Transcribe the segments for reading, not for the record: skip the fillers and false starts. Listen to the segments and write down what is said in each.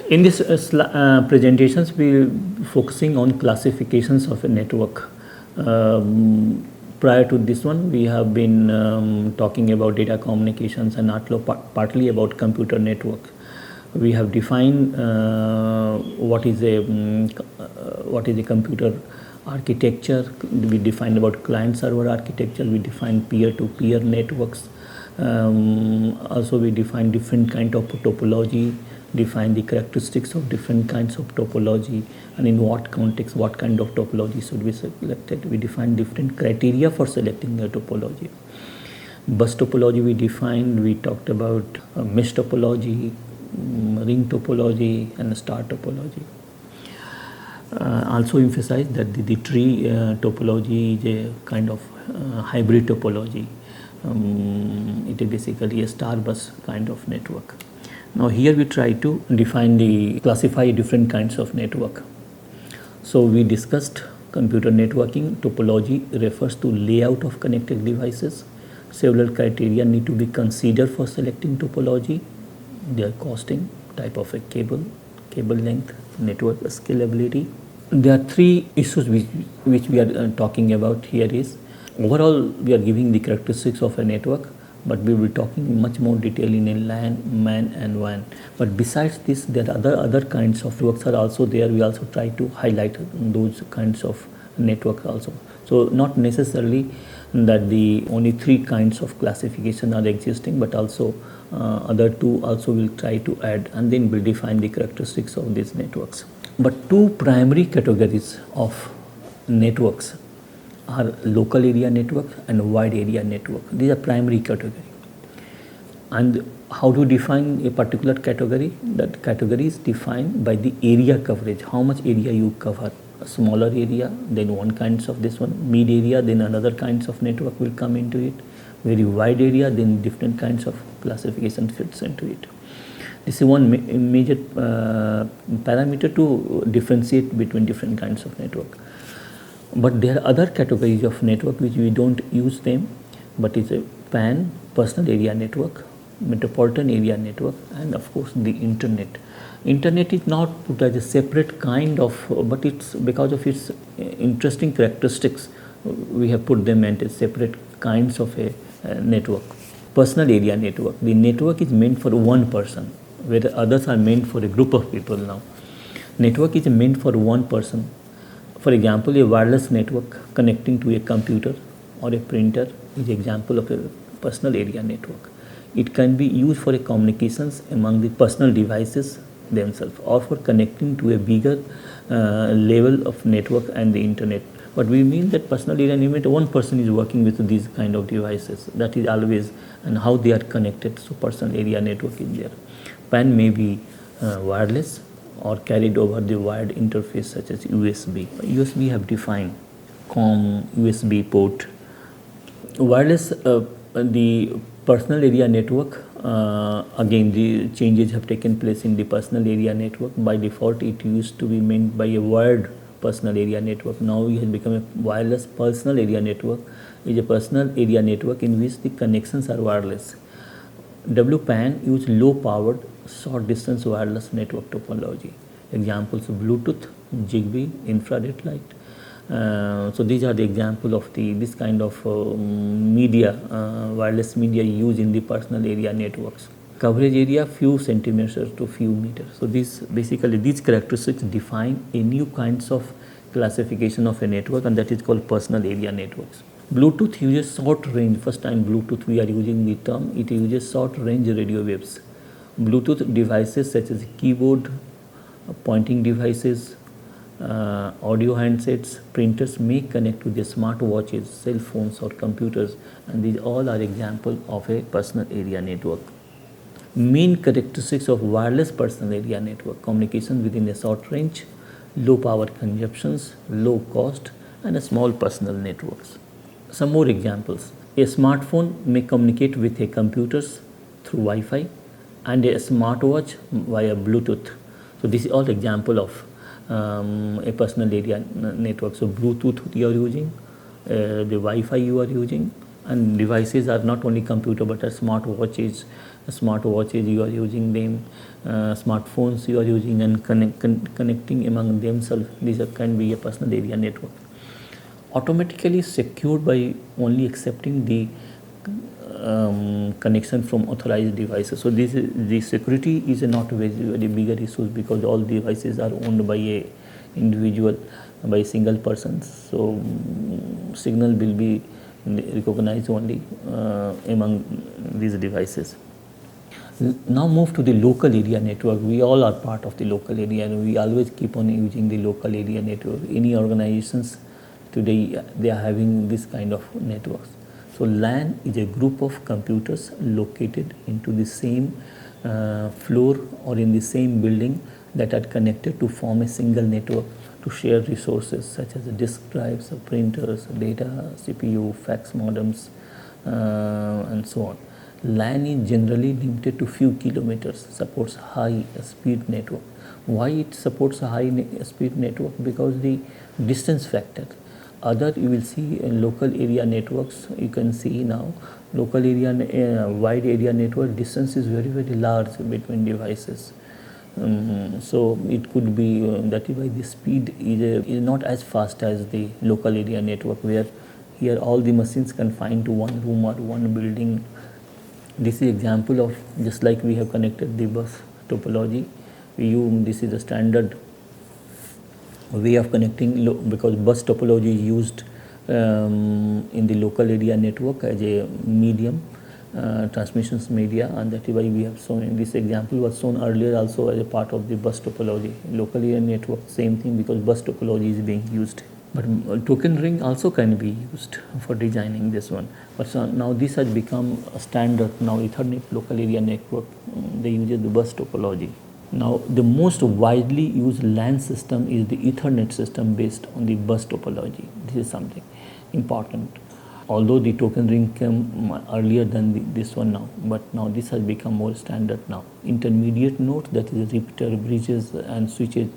In this presentations, we focusing on classifications of a network. Prior to this one, we have been talking about data communications and partly about computer network. We have defined what is a computer architecture. We defined about client server architecture. We defined peer-to-peer networks. Also, we define different kind of topology, define the characteristics of different kinds of topology, and in what context, what kind of topology should be selected. We define different criteria for selecting the topology. Bus topology we defined, we talked about mesh topology, ring topology, and star topology. Also emphasize that the tree topology is a kind of hybrid topology. It is basically a star bus kind of network. Now here we try to classify different kinds of network. So we discussed computer networking. Topology refers to layout of connected devices. Several criteria need to be considered for selecting topology. Their costing, type of a cable length, network scalability. There are three issues which we are talking about here. Is overall we are giving the characteristics of a network, but we will be talking much more detail in a LAN, MAN and WAN. But besides this, there are other kinds of networks are also there. We also try to highlight those kinds of networks also. So not necessarily that the only three kinds of classification are existing, but also other two also will try to add, and then we'll define the characteristics of these networks. But two primary categories of networks are local area network and wide area network. These are primary category. And how to define a particular category? That category is defined by the area coverage, how much area you cover. A smaller area, then one kinds of this one, mid area, then another kinds of network will come into it. Very wide area, then different kinds of classification fits into it. This is one major parameter to differentiate between different kinds of network. But there are other categories of network which we don't use them, but it's a PAN, personal area network, metropolitan area network, and of course the internet. Internet is not put as a separate kind of, but it's because of its interesting characteristics, we have put them into separate kinds of a network. Personal area network. The network is meant for one person, where the others are meant for a group of people now. Network is meant for one person. For example, a wireless network connecting to a computer or a printer is an example of a personal area network. It can be used for a communications among the personal devices themselves, or for connecting to a bigger level of network and the internet. But we mean that personal area network, one person is working with these kind of devices. That is always, and how they are connected. So personal area network is there. PAN may be wireless or carried over the wired interface such as USB. USB have defined COM, USB port. Wireless, the personal area network, again the changes have taken place in the personal area network. By default it used to be meant by a wired personal area network. Now it has become a wireless personal area network. It is a personal area network in which the connections are wireless. WPAN use low powered short distance wireless network topology. Examples of Bluetooth, Zigbee, infrared light. So these are the example of this kind of media, wireless media used in the personal area networks. Coverage area few centimeters to few meters. So these characteristics define a new kinds of classification of a network, and that is called personal area networks. Bluetooth uses short range. First time Bluetooth we are using the term. It uses short range radio waves. Bluetooth devices such as keyboard, pointing devices, audio handsets, printers may connect to their smartwatches, cell phones or computers, and these all are example of a personal area network. Main characteristics of wireless personal area network: communication within a short range, low power consumptions, low cost, and a small personal networks. Some more examples: a smartphone may communicate with a computers through Wi-Fi and a smartwatch via Bluetooth. So this is all example of a personal area network. So Bluetooth you are using, the Wi-Fi you are using, And devices are not only computer but are smartwatches. Smartwatches you are using them, smartphones you are using, and connecting among themselves. These can be a personal area network. Automatically secured by only accepting the connection from authorized devices. So the security is not a very bigger issue because all devices are owned by a individual, by a single person. So signal will be recognized only among these devices. Now move to the local area network. We all are part of the local area and we always keep on using the local area network. Any organizations today, they are having this kind of networks. So LAN is a group of computers located into the same floor or in the same building that are connected to form a single network to share resources such as disk drives, printers, data, CPU, fax modems, and so on. LAN is generally limited to few kilometers, supports high speed network. Why it supports a high speed network? Because the distance factor. Other you will see in local area networks, you can see now local area wide area network distance is very large between devices. So it could be that is why the speed is not as fast as the local area network, where here all the machines confined to one room or one building. This is example of just like we have connected the bus topology. This is a standard way of connecting because bus topology is used in the local area network as a medium, transmissions media, and that is why we have shown in this example was shown earlier also as a part of the bus topology. Local area network, same thing, because bus topology is being used. But token ring also can be used for designing this one. But so now this has become a standard. Now Ethernet local area network, they use the bus topology. Now the most widely used LAN system is the Ethernet system based on the bus topology. This is something important. Although the token ring came earlier than this one now, but now this has become more standard now. Intermediate nodes, that is repeater, bridges and switches,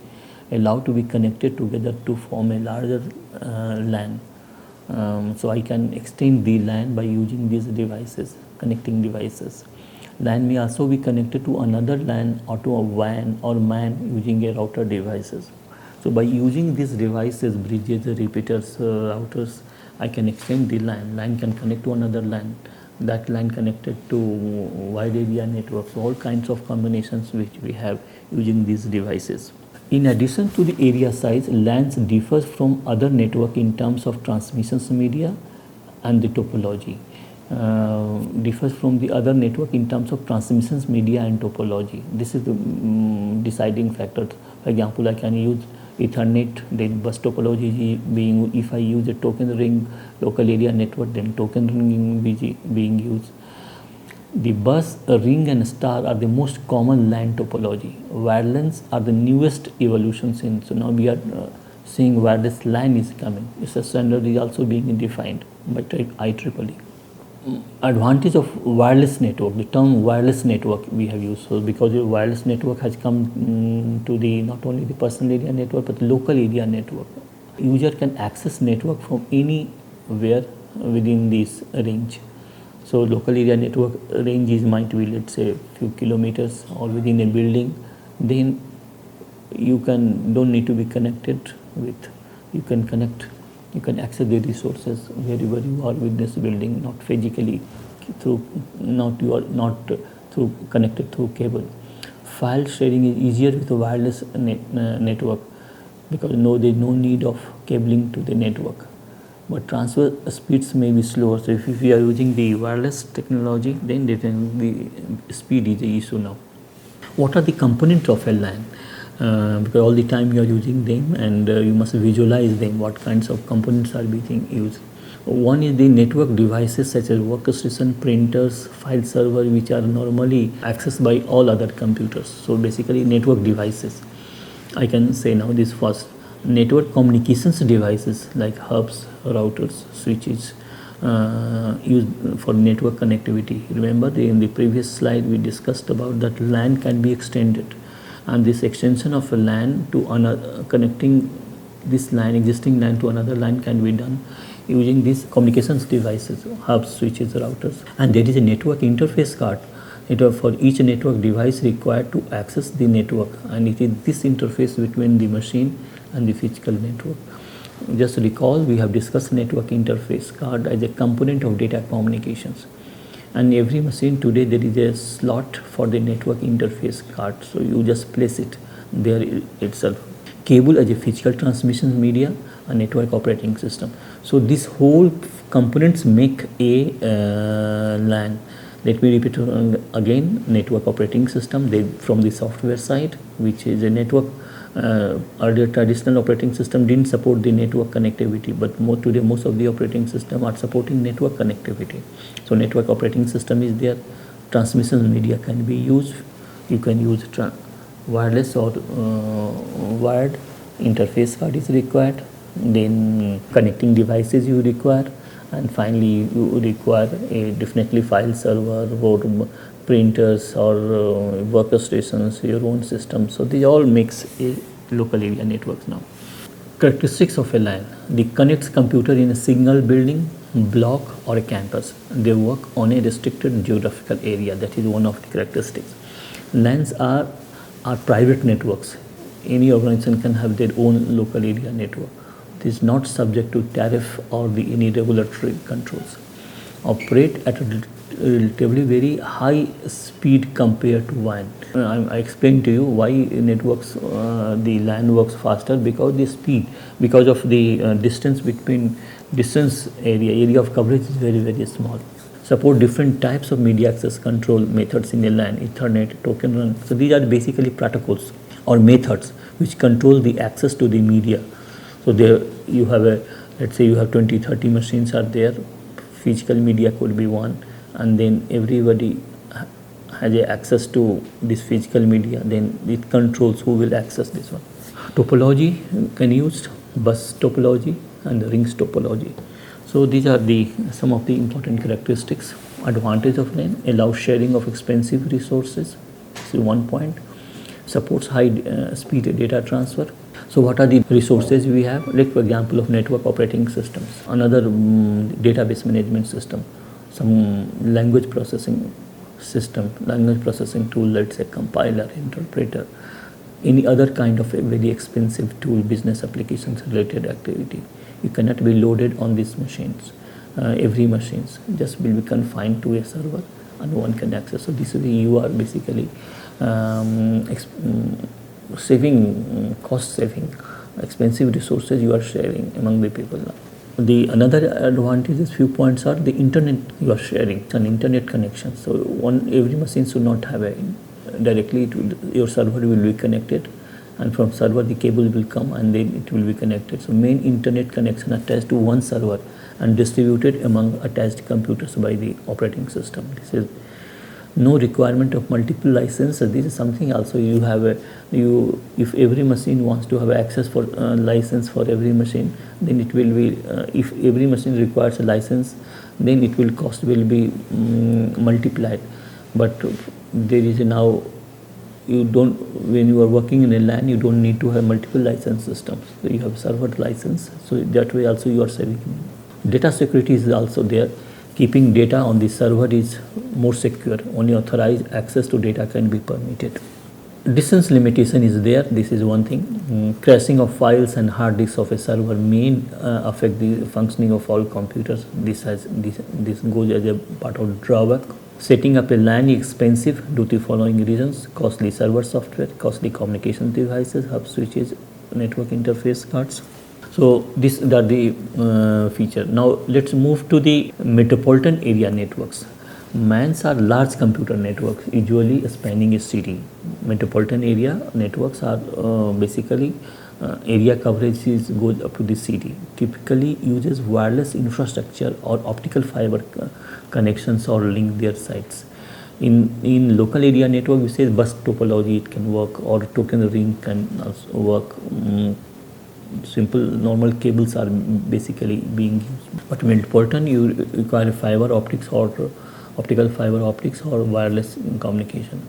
allowed to be connected together to form a larger LAN. So I can extend the LAN by using these devices, connecting devices. LAN may also be connected to another LAN or to a WAN or MAN using a router devices. So by using these devices, bridges, repeaters, routers, I can extend the LAN. LAN can connect to another LAN. That LAN connected to wide area networks. All kinds of combinations which we have using these devices. In addition to the area size, LANs differs from other network in terms of transmissions media and the topology. Differs from the other network in terms of transmissions media and topology. This is the deciding factor. For example, I can use Ethernet, then bus topology being, if I use a token ring local area network, then token ring being used. The bus, ring and star are the most common LAN topology. Wireless are the newest evolutions in. So now we are seeing wireless LAN is coming. It's a standard is also being defined by IEEE. Advantage of wireless network, the term wireless network we have used. So because the wireless network has come to the not only the personal area network but local area network. User can access network from anywhere within this range. So local area network range might be, let's say, a few kilometers or within a building. Then you don't need to be connected with, you can connect, you can access the resources wherever you are with this building, not physically through, through connected through cable. File sharing is easier with a wireless network because there is no need of cabling to the network. But transfer speeds may be slower. So if we are using the wireless technology, then the speed is the issue now. What are the components of a LAN? Because all the time you are using them and you must visualize them, what kinds of components are being used. One is the network devices such as workstation, printers, file server, which are normally accessed by all other computers. So basically network devices. I can say now this first. Network communications devices like hubs, routers, switches used for network connectivity. Remember in the previous slide we discussed about that LAN can be extended, and this extension of a LAN to another, connecting this LAN, existing LAN to another LAN can be done using these communications devices, hubs, switches, routers, and there is a network interface card. For each network device required to access the network, and it is this interface between the machine and the physical network. Just recall, we have discussed network interface card as a component of data communications, and every machine today there is a slot for the network interface card, so you just place it there itself. Cable as a physical transmission media, a network operating system. So this whole components make a LAN. Let me repeat again. Network operating system, from the software side, which is a network. Earlier traditional operating system didn't support the network connectivity, but today most of the operating system are supporting network connectivity. So network operating system is there. Transmission media can be used. You can use wireless or wired. Interface card is required. Then connecting devices you require, and finally you require definitely file server or printers or workstations, your own system. So these all makes a local area networks now. Characteristics of a LAN: they connects computer in a single building, block or a campus. They work on a restricted geographical area. That is one of the characteristics. LANs are private networks. Any organization can have their own local area network. It is not subject to tariff or any regulatory controls. Operate at a relatively very high speed compared to WAN. I explained to you why networks, the LAN works faster, because the speed, because of the distance area of coverage is very small. Support different types of media access control methods in a LAN: Ethernet, token run. So these are basically protocols or methods which control the access to the media. So there you have let's say you have 20-30 machines are there. Physical media could be one, and then everybody has access to this physical media. Then it controls who will access this one. Topology can use bus topology and the rings topology. So these are some of the important characteristics. Advantage of LAN: allows sharing of expensive resources. This is one point. Supports high speed data transfer. So what are the resources we have? Like for example of network operating systems, another database management system, some language processing system, language processing tool, let's say compiler, interpreter, any other kind of a very expensive tool, business applications related activity. You cannot be loaded on these machines. Every machines just will be confined to a server and one can access. So this way you are basically saving, cost saving, expensive resources you are sharing among the people now. The another advantage is few points are the internet you are sharing, it's an internet connection. So every machine should not have directly your server will be connected, and from server the cable will come and then it will be connected. So main internet connection attached to one server and distributed among attached computers by the operating system. This is no requirement of multiple licenses. This is something also you have if every machine wants to have access for license for every machine, then it will be if every machine requires a license, then it will cost will be multiplied. But there is now you don't, when you are working in a LAN, you don't need to have multiple license systems. So you have server license, so that way also you are saving. Data security is also there. Keeping data on the server is more secure. Only authorized access to data can be permitted. Distance limitation is there. This is one thing. Crashing of files and hard disks of a server may affect the functioning of all computers. This goes as a part of drawback. Setting up a LAN is expensive due to following reasons: costly server software, costly communication devices, hub switches, network interface cards. So these are the feature. Now let's move to the metropolitan area networks. MANs are large computer networks, usually spanning a city. Metropolitan area networks are basically area coverage goes up to the city. Typically uses wireless infrastructure or optical fiber connections or link their sites. In local area network, we say bus topology it can work, or token ring can also work. Simple normal cables are basically being used, but metropolitan you require fiber optics or optical fiber optics or wireless communication.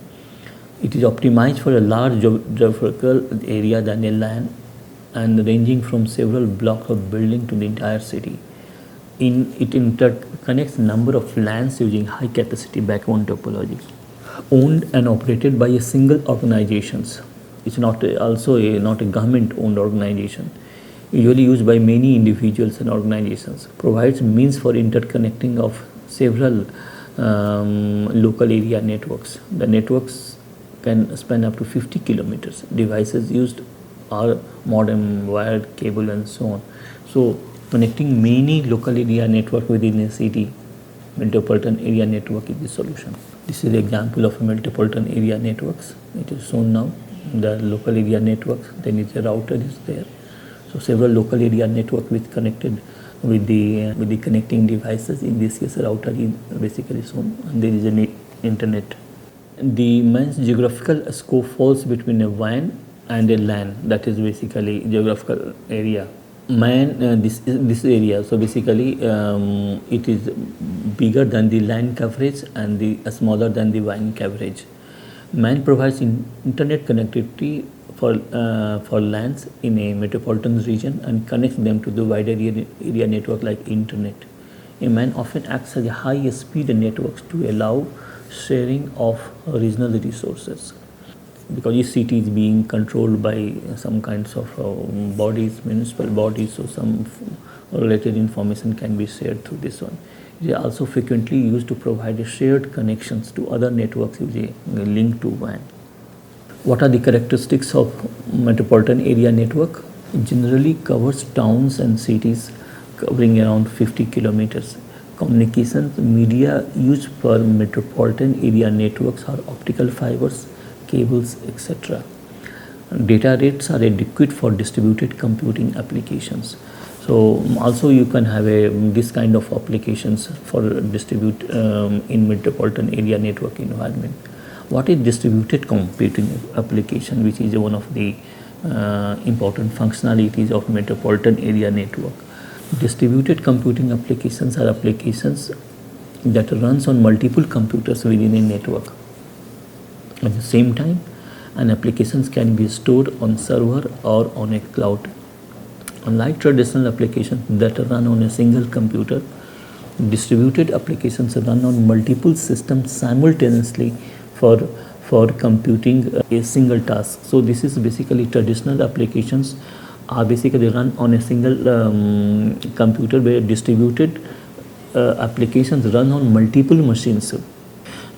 It is optimized for a large geographical area than a LAN, and ranging from several blocks of building to the entire city. It interconnects number of LANs using high capacity backbone topology, owned and operated by a single organizations. It's not not a government owned organization, usually used by many individuals and organizations. Provides means for interconnecting of several local area networks. The networks can span up to 50 kilometers. Devices used are modem, wired, cable, and so on. So connecting many local area network within a city, metropolitan area network is the solution. This is the example of a metropolitan area networks. It is shown now. The local area networks, then is a router is there. So several local area network with connected with the connecting devices. In this case, a router is basically shown, and there is an internet. The man's geographical scope falls between a WAN and a LAN. That is basically geographical area. This area. So basically, it is bigger than the LAN coverage and smaller than the WAN coverage. MAN provides internet connectivity for LANs in a metropolitan region and connects them to the wider area network like internet. A MAN often acts as a high speed networks to allow sharing of regional resources, because each city is being controlled by some kinds of bodies, municipal bodies, so some related information can be shared through this one. It is also frequently used to provide shared connections to other networks using a link to WAN. What are the characteristics of metropolitan area network? It generally covers towns and cities covering around 50 kilometers. Communications media used for metropolitan area networks are optical fibers, cables, etc. Data rates are adequate for distributed computing applications. So also you can have this kind of applications for distribute in metropolitan area network environment. What is distributed computing application, which is one of the important functionalities of metropolitan area network? Distributed computing applications are applications that runs on multiple computers within a network. At the same time, an applications can be stored on server or on a cloud. Unlike traditional applications that run on a single computer, distributed applications run on multiple systems simultaneously for computing a single task. So this is basically traditional applications are basically run on a single computer, where distributed applications run on multiple machines.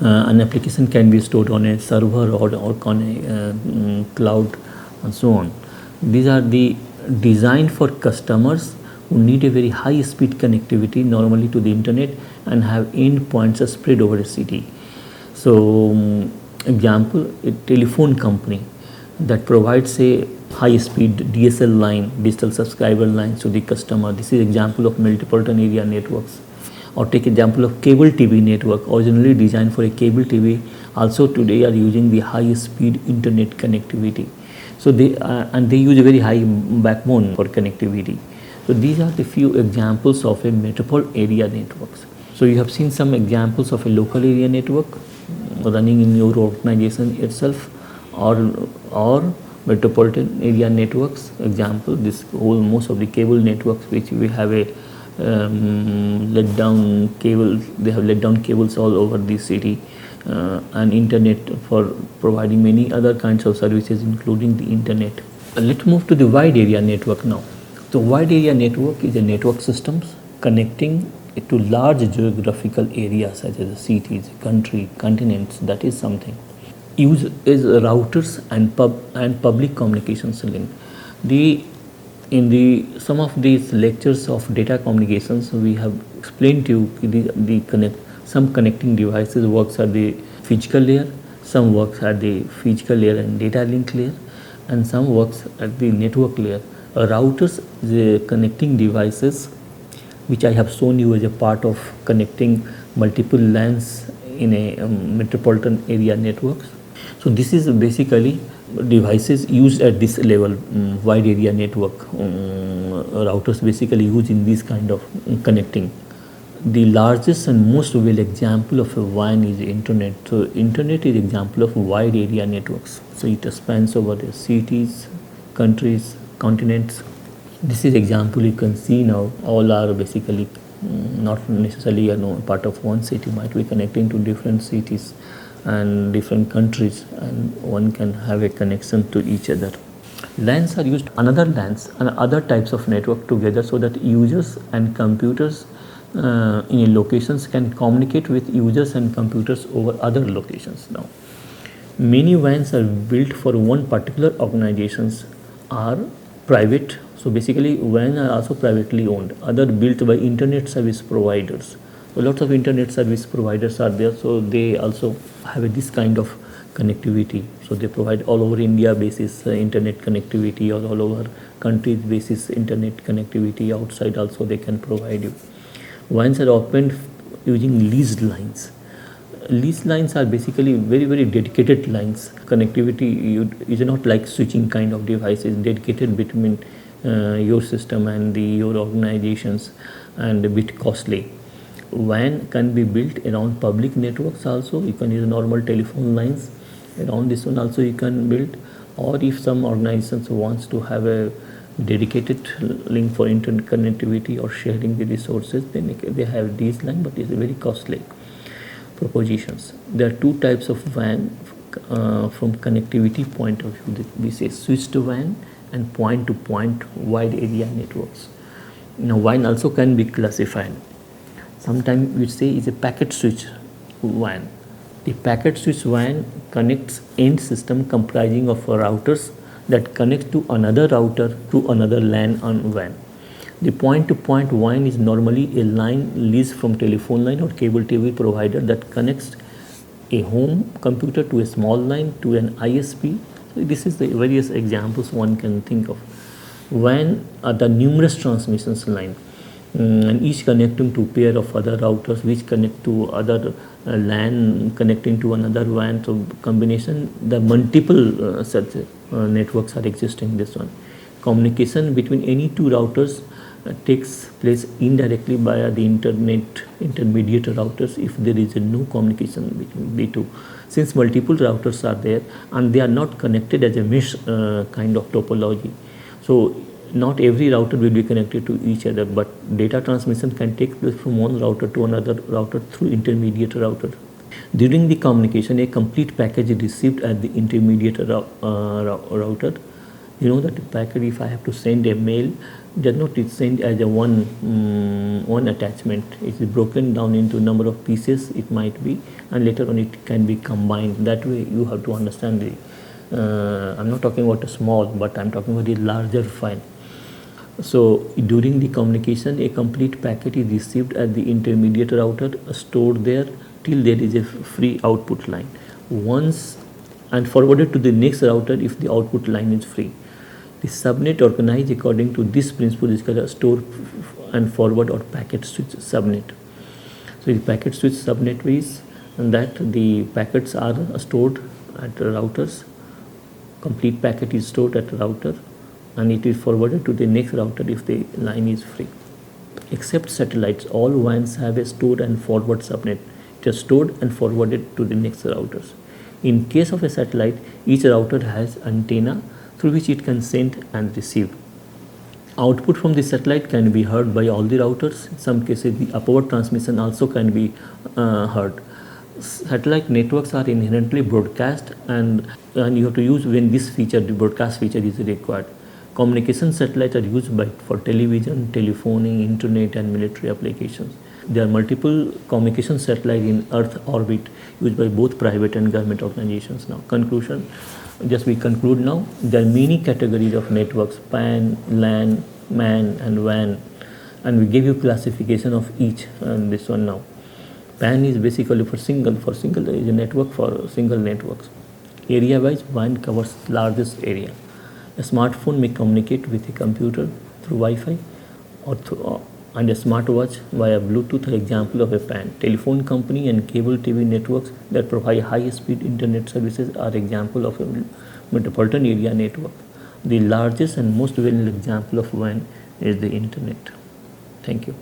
An application can be stored on a server or on a cloud and so on. These are the designed for customers who need a very high speed connectivity, normally to the internet, and have endpoints spread over a city. So example, a telephone company that provides a high speed DSL line, digital subscriber lines to the customer. This is example of metropolitan area networks. Or take example of cable TV network, originally designed for a cable TV, also today are using the high speed internet connectivity. So they use a very high backbone for connectivity. So these are the few examples of a metropolitan area networks. So you have seen some examples of a local area network running in your organization itself, or metropolitan area networks. Example, most of the cable networks which we have a let down cables, they have let down cables all over the city, and internet for providing many other kinds of services including the internet. Let's move to the wide area network now. So wide area network is a network systems connecting to large geographical areas such as cities, country, continents. That is something. Use is routers and public communications link. In some of these lectures of data communications, we have explained to you some connecting devices works at the physical layer, some works at the physical layer and data link layer, and some works at the network layer. Routers, the connecting devices which I have shown you as a part of connecting multiple LANs in a metropolitan area networks. So this is basically devices used at this level, wide area network. Routers basically used in this kind of connecting. The largest and most well example of a WAN is internet. So internet is example of wide area networks. So it spans over the cities, countries, continents. This is example you can see now. All are basically not necessarily part of one city, might be connecting to different cities and different countries, and one can have a connection to each other. LANs are used, another LANs and other types of network together, so that users and computers in locations can communicate with users and computers over other locations. Now, many WANs are built for one particular organizations are private. So basically WAN are also privately owned, other built by internet service providers. So lots of internet service providers are there, so they also have this kind of connectivity. So they provide all over India basis internet connectivity, or all over countries basis internet connectivity. Outside also they can provide you. WANs are opened using leased lines. Leased lines are basically very dedicated lines. Connectivity is not like switching kind of devices, dedicated between your system and your organizations, and a bit costly. WAN can be built around public networks also. You can use normal telephone lines around this one also you can build, or if some organizations wants to have a dedicated link for internet connectivity or sharing the resources, then they have these lines, but it's very costly propositions. There are two types of WAN from connectivity point of view. We say switched WAN and point-to-point wide area networks. Now WAN also can be classified. Sometimes we say is a packet switch WAN. The packet switch WAN connects end system comprising of routers that connect to another router through another LAN on WAN. The point-to-point WAN is normally a line leased from telephone line or cable TV provider that connects a home computer to a small line to an ISP. So this is the various examples one can think of. WAN are the numerous transmissions line, and each connecting to pair of other routers which connect to other LAN connecting to another WAN. So combination, the multiple such networks are existing. This one, communication between any two routers takes place indirectly via the intermediate routers if there is no communication between the two. Since multiple routers are there and they are not connected as a mesh kind of topology, so not every router will be connected to each other, but data transmission can take place from one router to another router through intermediate router. During the communication, a complete package is received at the intermediate router. You know that the packet, if I have to send a mail, does not send as a one attachment. It is broken down into number of pieces it might be, and later on it can be combined. That way you have to understand the I'm not talking about a small, but I'm talking about the larger file. So during the communication, a complete packet is received at the intermediate router, stored there till there is a free output line, once and forwarded to the next router if the output line is free. The subnet organized according to this principle is called a store and forward or packet switch subnet. So the packet switch subnet is that the packets are stored at routers. Complete packet is stored at router and it is forwarded to the next router if the line is free. Except satellites, all WANs have a stored and forward subnet. It is stored and forwarded to the next routers. In case of a satellite, each router has antenna through which it can send and receive. Output from the satellite can be heard by all the routers. In some cases, the upward transmission also can be heard. Satellite networks are inherently broadcast, and you have to use when this feature, the broadcast feature, is required. Communication satellites are used for television, telephoning, internet, and military applications. There are multiple communication satellites in Earth orbit used by both private and government organizations. Now, conclusion. Just we conclude now. There are many categories of networks: PAN, LAN, MAN, and WAN, and we give you classification of each. And this one now. PAN is basically for single is a network for single networks. Area-wise, WAN covers largest area. A smartphone may communicate with a computer through Wi-Fi and a smartwatch via Bluetooth are example of a PAN. Telephone company and cable TV networks that provide high-speed internet services are example of a metropolitan area network. The largest and most well-known example of WAN is the internet. Thank you.